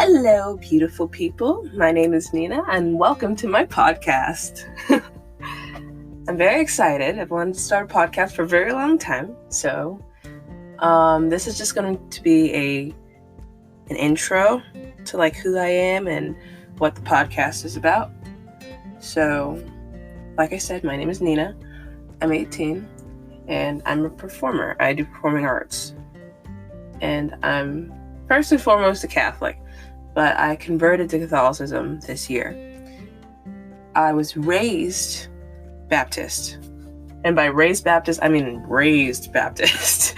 Hello, beautiful people. My name is Nina, and welcome to my podcast. I'm very excited. I've wanted to start a podcast for a very long time, so this is just going to be an intro to like who I am and what the podcast is about. So, like I said, my name is Nina. I'm 18, and I'm a performer. I do performing arts, and I'm first and foremost a Catholic. But I converted to Catholicism this year. I was raised Baptist. And by raised Baptist, I mean raised Baptist.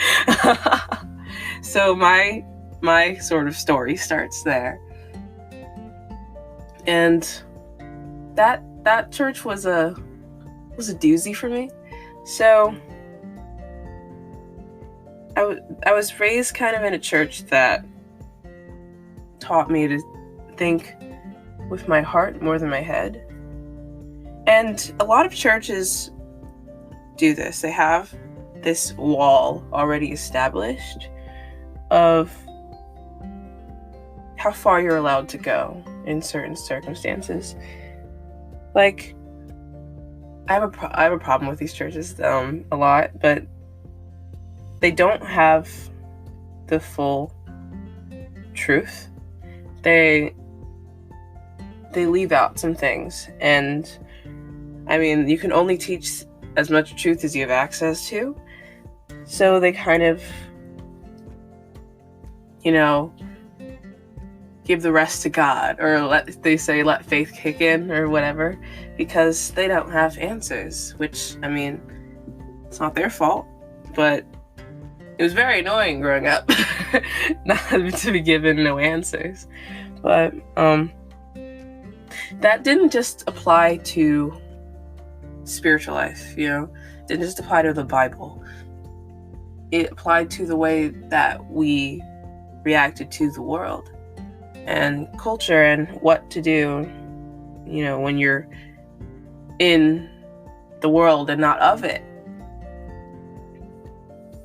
So my sort of story starts there. And that church was a doozy for me. So I was raised kind of in a church that taught me to think with my heart more than my head. And a lot of churches do this. They have this wall already established of how far you're allowed to go in certain circumstances. Like, I have a problem with these churches a lot, but they don't have the full truth. They leave out some things, and I mean, you can only teach as much truth as you have access to, so they kind of, give the rest to God, or let faith kick in, or whatever, because they don't have answers, which, I mean, it's not their fault, but it was very annoying growing up not to be given no answers. But that didn't just apply to spiritual life, It didn't just apply to the Bible. It applied to the way that we reacted to the world and culture and what to do, when you're in the world and not of it.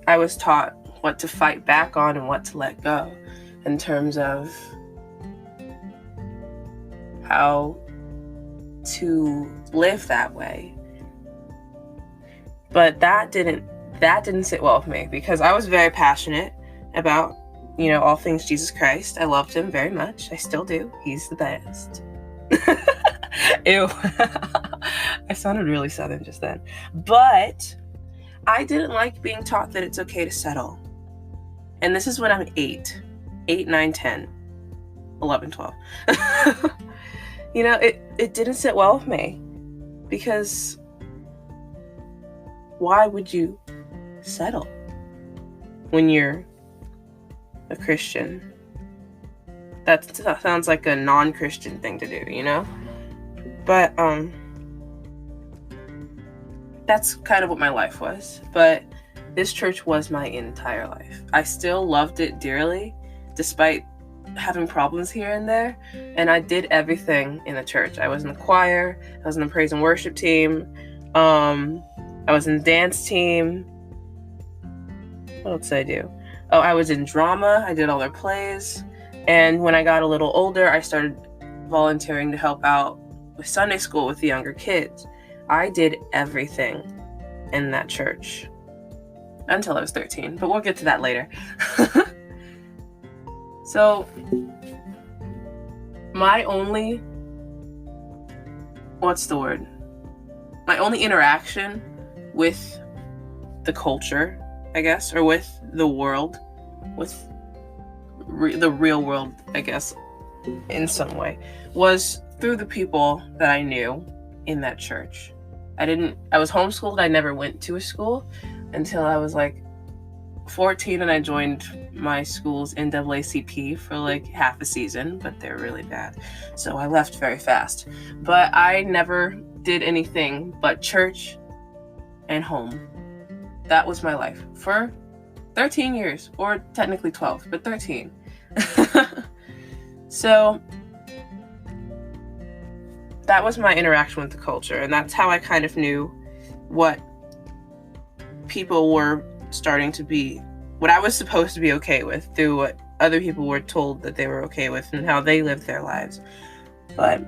I was taught what to fight back on and what to let go in terms of how to live that way. But that didn't sit well with me, because I was very passionate about, all things Jesus Christ. I loved him very much. I still do. He's the best. Ew. I sounded really Southern just then. But I didn't like being taught that it's okay to settle. And this is when I'm 8, 9, 10, 11, 12. It didn't sit well with me, because why would you settle when you're a Christian? That sounds like a non-Christian thing to do, But, that's kind of what my life was. But this church was my entire life. I still loved it dearly, despite having problems here and there. And I did everything in the church. I was in the choir. I was in the praise and worship team. I was in the dance team. What else did I do? Oh, I was in drama. I did all their plays. And when I got a little older, I started volunteering to help out with Sunday school with the younger kids. I did everything in that church until I was 13, but we'll get to that later. So, my only interaction with the culture, I guess, or with the world, with the real world, I guess, in some way, was through the people that I knew in that church. I was homeschooled. I never went to a school until I was like 14, and I joined my school's NAACP for like half a season, but they're really bad. So I left very fast. But I never did anything but church and home. That was my life for 13 years, or technically 12, but 13. So that was my interaction with the culture, and that's how I kind of knew what people were starting to be, what I was supposed to be okay with through what other people were told that they were okay with and how they lived their lives. But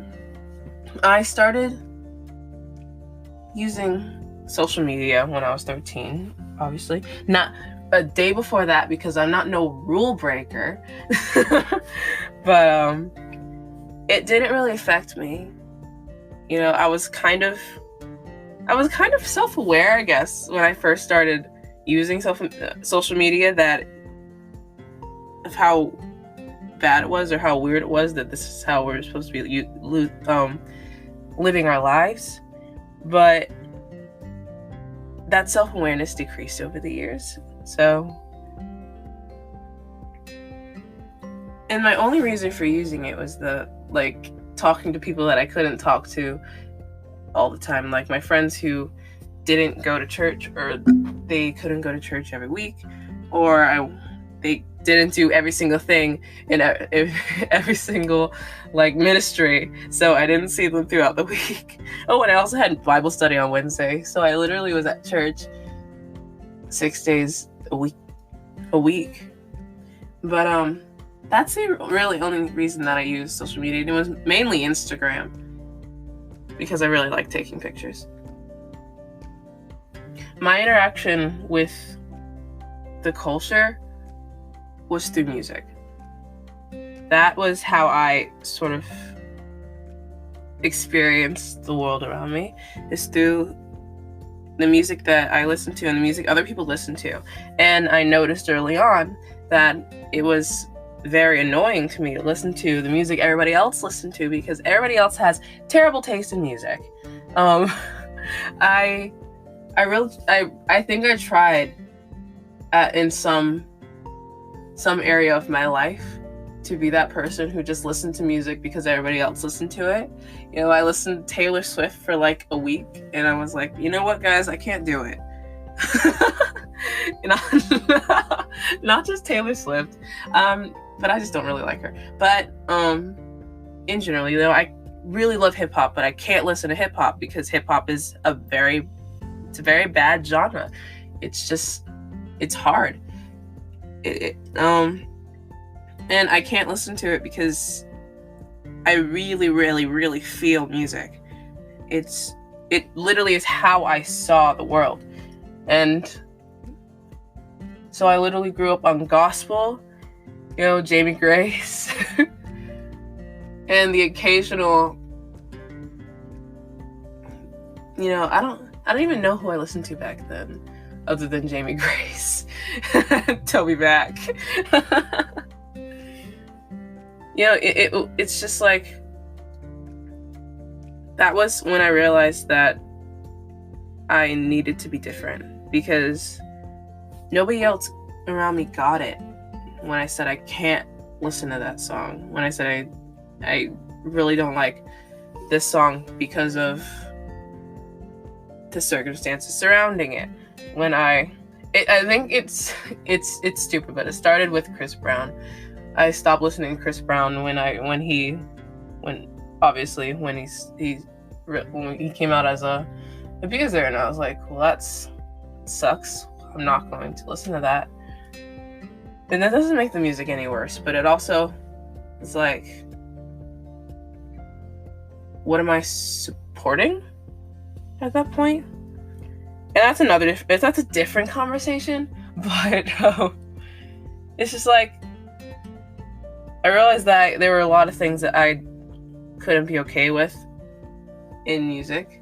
I started using social media when I was 13, obviously. Not a day before that, because I'm not no rule breaker. But it didn't really affect me. You know, I was kind of self-aware, I guess, when I first started using social media, that of how bad it was or how weird it was that this is how we're supposed to be living our lives. But that self-awareness decreased over the years. So, and my only reason for using it was talking to people that I couldn't talk to all the time, like my friends who didn't go to church, or they couldn't go to church every week, or they didn't do every single thing in every single ministry, so I didn't see them throughout the week. Oh, and I also had Bible study on Wednesday, so I literally was at church 6 days a week. But that's the really only reason that I use social media. It was mainly Instagram, because I really like taking pictures. My interaction with the culture was through music. That was how I sort of experienced the world around me, is through the music that I listened to and the music other people listened to. And I noticed early on that it was very annoying to me to listen to the music everybody else listened to, because everybody else has terrible taste in music. I think I tried in some area of my life to be that person who just listened to music because everybody else listened to it. You know, I listened to Taylor Swift for like a week, and I was like, you know what, guys, I can't do it. Not just Taylor Swift, but I just don't really like her. But in general, you know, I really love hip hop, but I can't listen to hip hop because hip hop is a very bad genre. It's hard. And I can't listen to it because I really, really, really feel music. It literally is how I saw the world. And so I literally grew up on gospel, you know, Jamie Grace, and the occasional, you know, I don't even know who I listened to back then, other than Jamie Grace. Toby Back. You know, it's just like, that was when I realized that I needed to be different, because nobody else around me got it when I said I can't listen to that song, when I said I really don't like this song because of the circumstances surrounding it. I think it's stupid, but it started with Chris Brown. I stopped listening to Chris Brown when he came out as a abuser, and I was like, well, that sucks. I'm not going to listen to that. And that doesn't make the music any worse, but it also is like, what am I supporting at that point? And that's a different conversation, but it's just like, I realized that there were a lot of things that I couldn't be okay with in music,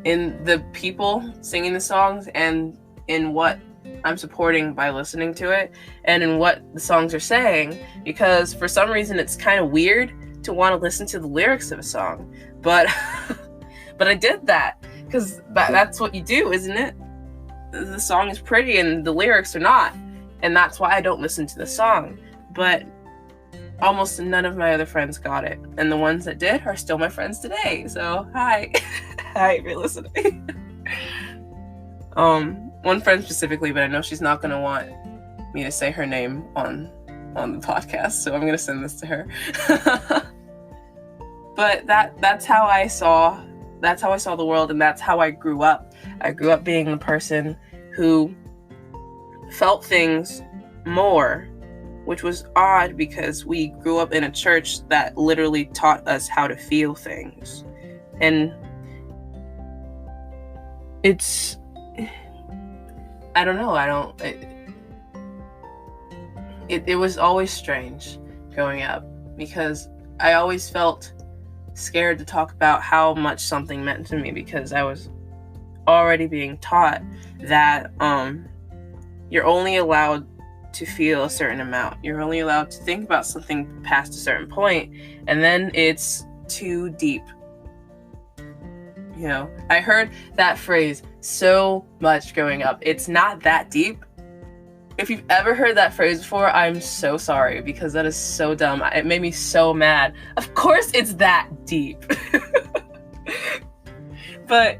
in the people singing the songs, and in what I'm supporting by listening to it, and in what the songs are saying, because for some reason it's kind of weird to want to listen to the lyrics of a song, but I did that because that's what you do, isn't it? The song is pretty and the lyrics are not, and that's why I don't listen to the song. But almost none of my other friends got it, and the ones that did are still my friends today. So hi. Hi, if you're listening. One friend specifically, but I know she's not gonna want me to say her name on the podcast, so I'm gonna send this to her. But that's how I saw the world, and that's how I grew up. I grew up being a person who felt things more which was odd because we grew up in a church that literally taught us how to feel things. And it's, I don't know, it was always strange growing up because I always felt scared to talk about how much something meant to me because I was already being taught that you're only allowed to feel a certain amount. You're only allowed to think about something past a certain point, and then it's too deep. You know, I heard that phrase so much growing up. It's not that deep. If you've ever heard that phrase before, I'm so sorry because that is so dumb. It made me so mad. Of course it's that deep. But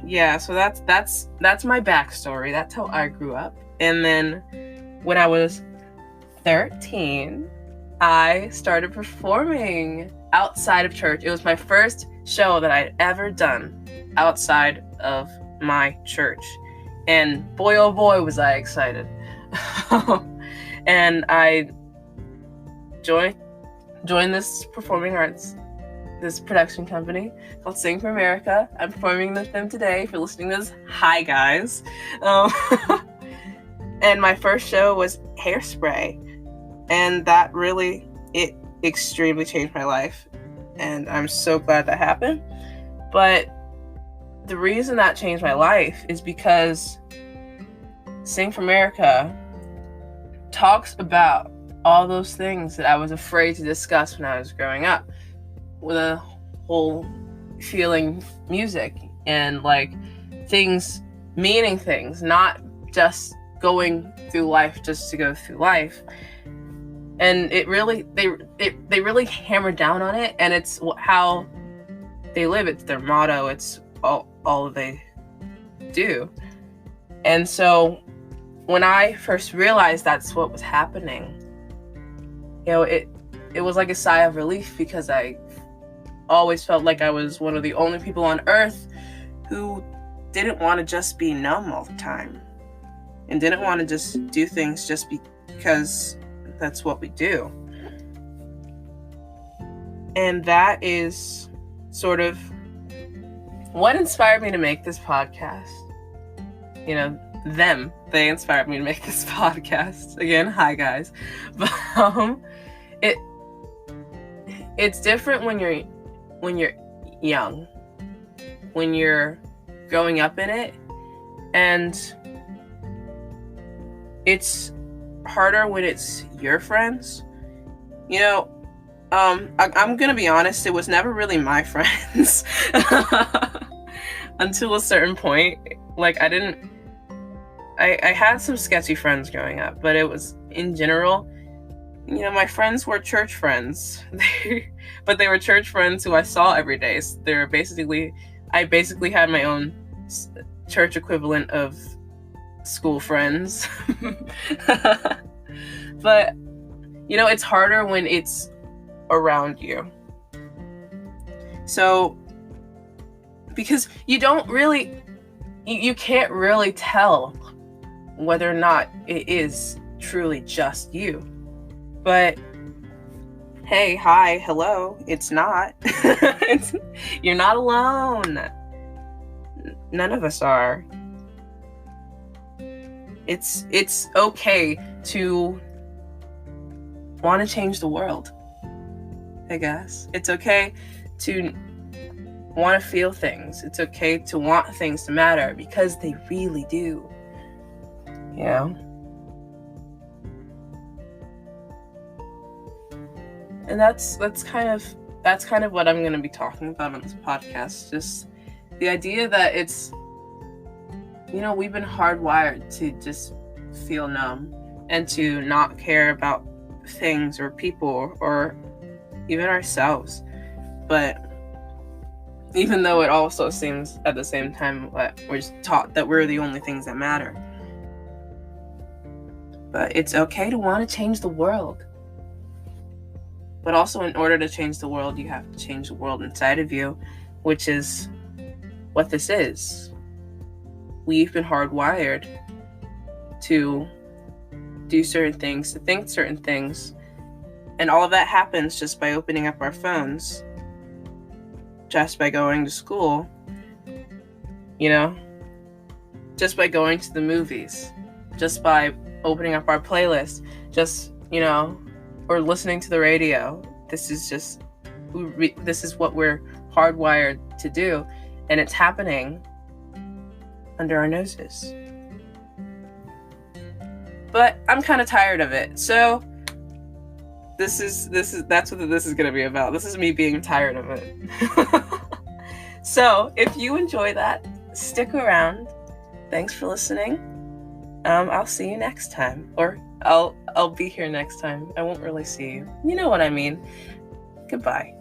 yeah, so that's my backstory. That's how I grew up. And then when I was 13, I started performing outside of church. It was my first show that I'd ever done outside of my church. And boy, oh boy, was I excited. And I joined this performing arts, this production company called Sing for America. I'm performing with them today. If you're listening to this, hi guys. And my first show was Hairspray. And that really, it extremely changed my life. And I'm so glad that happened. But the reason that changed my life is because Sing for America talks about all those things that I was afraid to discuss when I was growing up. With a whole feeling music and like things, meaning things, not just going through life just to go through life. And it really, they really hammered down on it, and it's how they live. It's their motto. It's all they do. And so when I first realized that's what was happening, you know, it was like a sigh of relief because I always felt like I was one of the only people on earth who didn't want to just be numb all the time and didn't want to just do things just because that's what we do. And that is sort of what inspired me to make this podcast. You know, they inspired me to make this podcast. Again, hi guys. But it's different when you're young, when you're growing up in it, and it's harder when it's your friends. You know, I'm gonna be honest, it was never really my friends until a certain point. Like I had some sketchy friends growing up, but it was in general, you know, my friends were church friends. But they were church friends who I saw every day. So I basically had my own church equivalent of school friends. But, you know, it's harder when it's around you. So, because you don't really, you can't really tell whether or not it is truly just you. But hey, hi, hello, it's not. You're not alone. None of us are. It's okay to want to change the world, I guess. It's okay to want to feel things. It's okay to want things to matter because they really do. You know? And that's kind of what I'm going to be talking about on this podcast. Just the idea that it's, you know, we've been hardwired to just feel numb and to not care about things or people or even ourselves. But even though it also seems at the same time that we're just taught that we're the only things that matter. But it's okay to want to change the world. But also, in order to change the world, you have to change the world inside of you, which is what this is. We've been hardwired to do certain things, to think certain things. And all of that happens just by opening up our phones, just by going to school, just by going to the movies, just by opening up our playlist, just, or listening to the radio. This is what we're hardwired to do, and it's happening under our noses. But I'm kind of tired of it. So that's what this is going to be about. This is me being tired of it. So if you enjoy that, stick around. Thanks for listening. I'll see you next time, or I'll be here next time. I won't really see you. You know what I mean. Goodbye.